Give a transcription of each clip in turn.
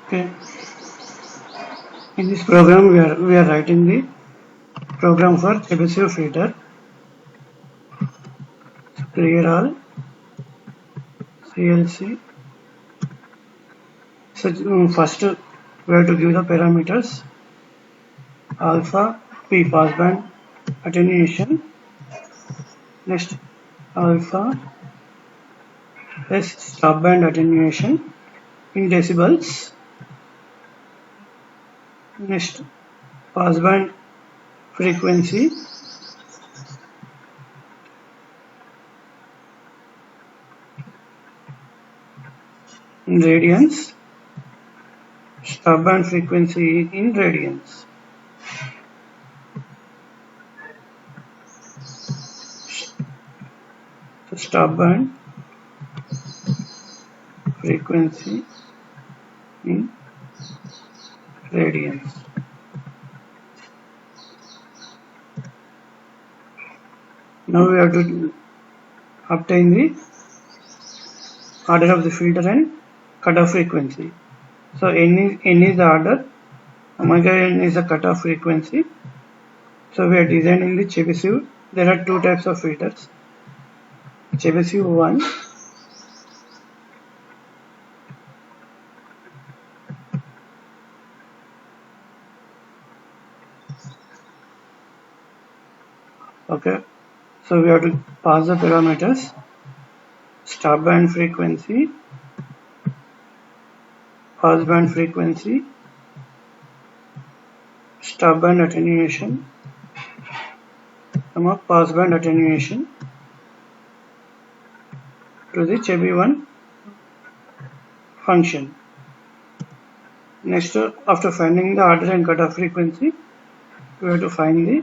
Okay, in this program we are writing the program for Chebyshev filter. So clear all CLC. So first we have to give the parameters alpha P passband attenuation, next alpha S stopband attenuation in decibels, next passband frequency in radians, stopband frequency in radians. So stopband frequency in radians. Now we have to obtain the order of the filter and cutoff frequency. So n is the order, omega n is the cutoff frequency. So we are designing the Chebyshev. There are two types of filters. Chebyshev 1 okay. So we have to pass the parameters stopband frequency, passband frequency, stopband attenuation, passband attenuation to the Chebyshev 1 function. Next, after finding the order and cutoff frequency, we have to find the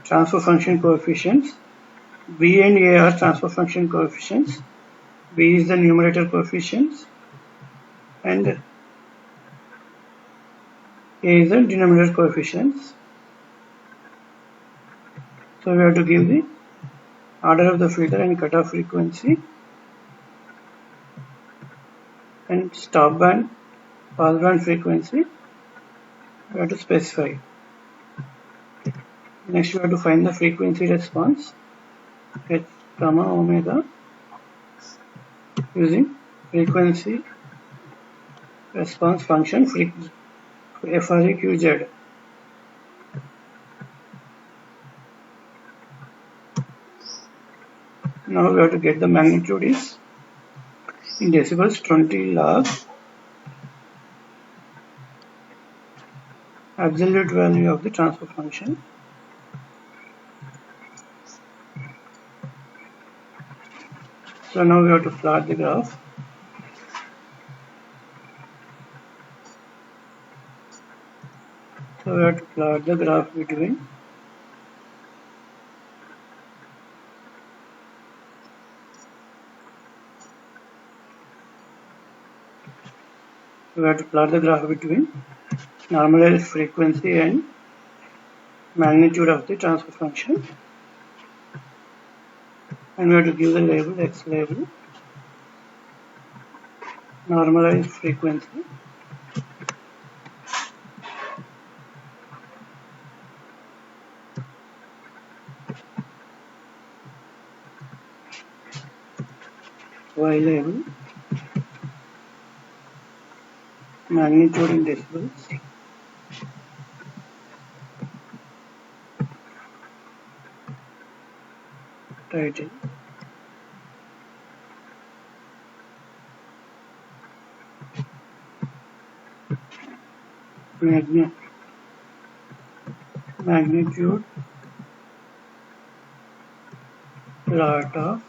transfer function coefficients. B and A are transfer function coefficients. B is the numerator coefficients and A is the denominator coefficients. So we have to give the order of the filter and cutoff frequency and stopband, passband frequency we have to specify. Next we have to find the frequency response h comma omega using frequency response function FREQZ. Now we have to get the magnitude is in decibels 20 log absolute value of the transfer function. So now we have to plot the graph. So we have to plot the graph between normalized frequency and magnitude of the transfer function, and we have to give the label x label, normalized frequency, y label, magnitude in decibels, title, magnitude plot of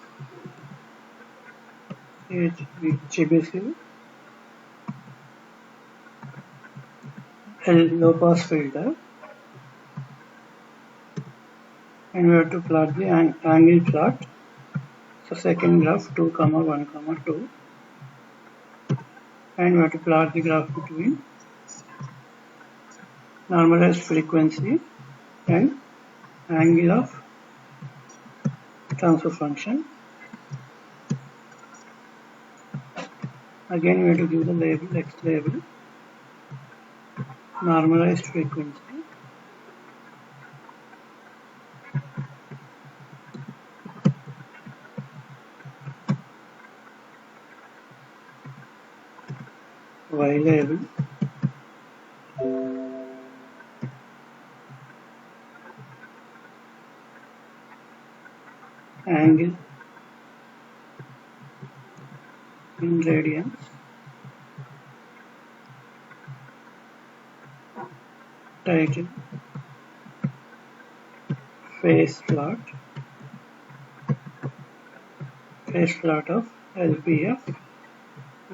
Chebyshev low pass filter, and we have to plot the angle plot. So second graph 2, 1, 2, and we have to plot the graph between normalized frequency and angle of transfer function. Again we have to give the label x label, normalized frequency. Y label angle in radians, title phase plot of LPF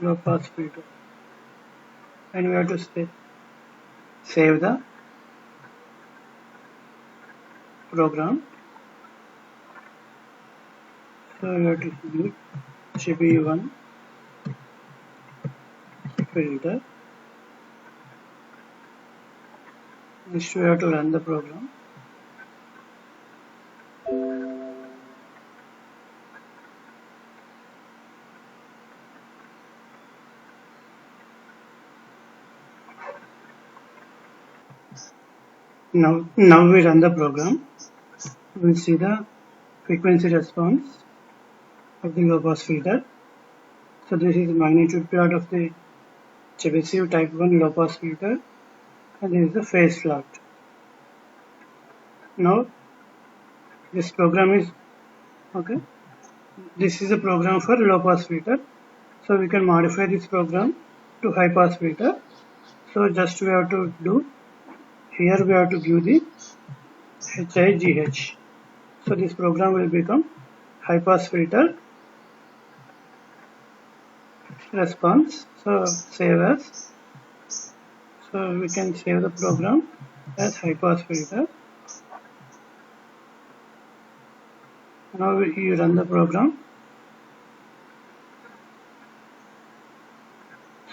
low pass filter, and we have to save the program. So we have to use GB1 filter. Next we have to run the program. Now we run the program. We'll see the frequency response of the low pass filter. So this is the magnitude plot of the Chebyshev type 1 low pass filter, and this is the phase plot. Now this program is okay. This is a program for low pass filter. So we can modify this program to high pass filter. So just we have to do here, we have to give the HIGH. So this program will become high pass filter response. So save as. So we can save the program as high pass filter. Now you run the program.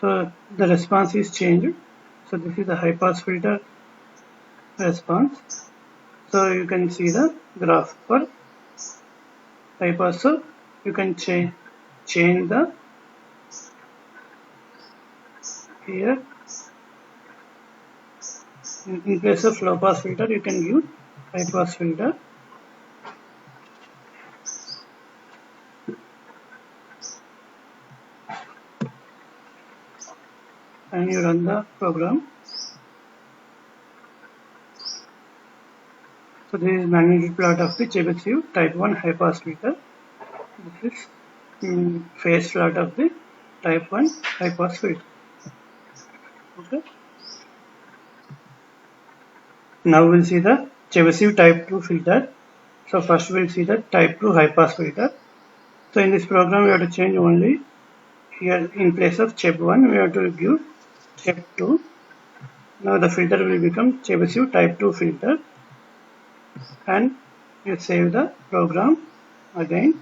So the response is changed. So this is the high pass filter response. So you can see the graph for high pass. So you can change the here in place of low pass filter you can give high pass filter. And you run the program. So this is magnitude plot of the Chebyshev type 1 high pass filter. This is phase plot of the type 1 high pass filter. Okay. Now we'll see the Chebyshev type 2 filter. So first we'll see the type 2 high pass filter. So in this program we have to change only here in place of Cheb 1 we have to give Cheb 2. Now the filter will become Chebyshev type 2 filter, and you save the program again.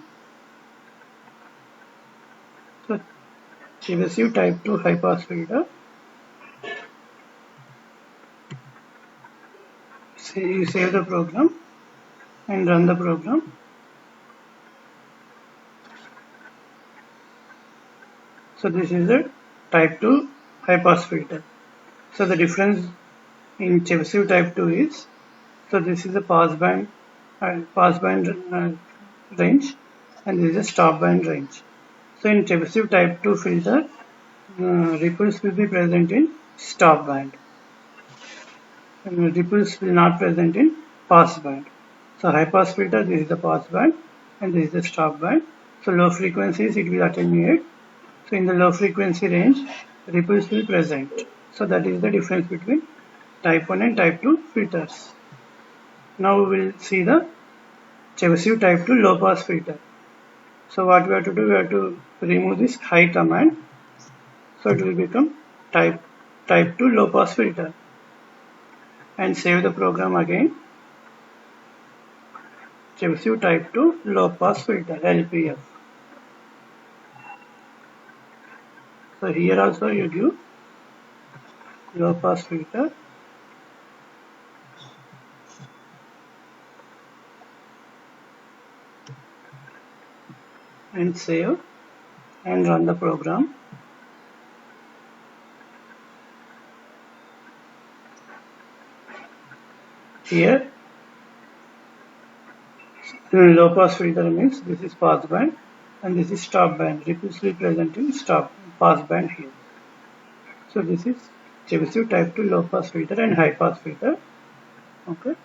So Chebyshev type 2 high pass filter. You save the program and run the program. So this is a type 2 high pass filter. So the difference in Chebyshev type 2 is, so this is a pass band range, and this is a stop band range. So in Chebyshev type 2 filter, ripples will be present in stop band, and ripples will not present in pass band. So high pass filter, this is the pass band and this is the stop band. So low frequencies it will attenuate. So in the low frequency range, ripples will present. So that is the difference between type 1 and type 2 filters. Now we will see the Chebyshev type 2 low pass filter. So what we have to do, we have to remove this high command. So it will become type 2 low pass filter, and save the program again. Chebyshev type 2 low pass filter LPF. So here also you give low pass filter, and save and run the program. here low pass filter means this is pass band and this is stop band, representing stop pass band here. So this is Chebyshev type 2 low pass filter and high pass filter. Okay.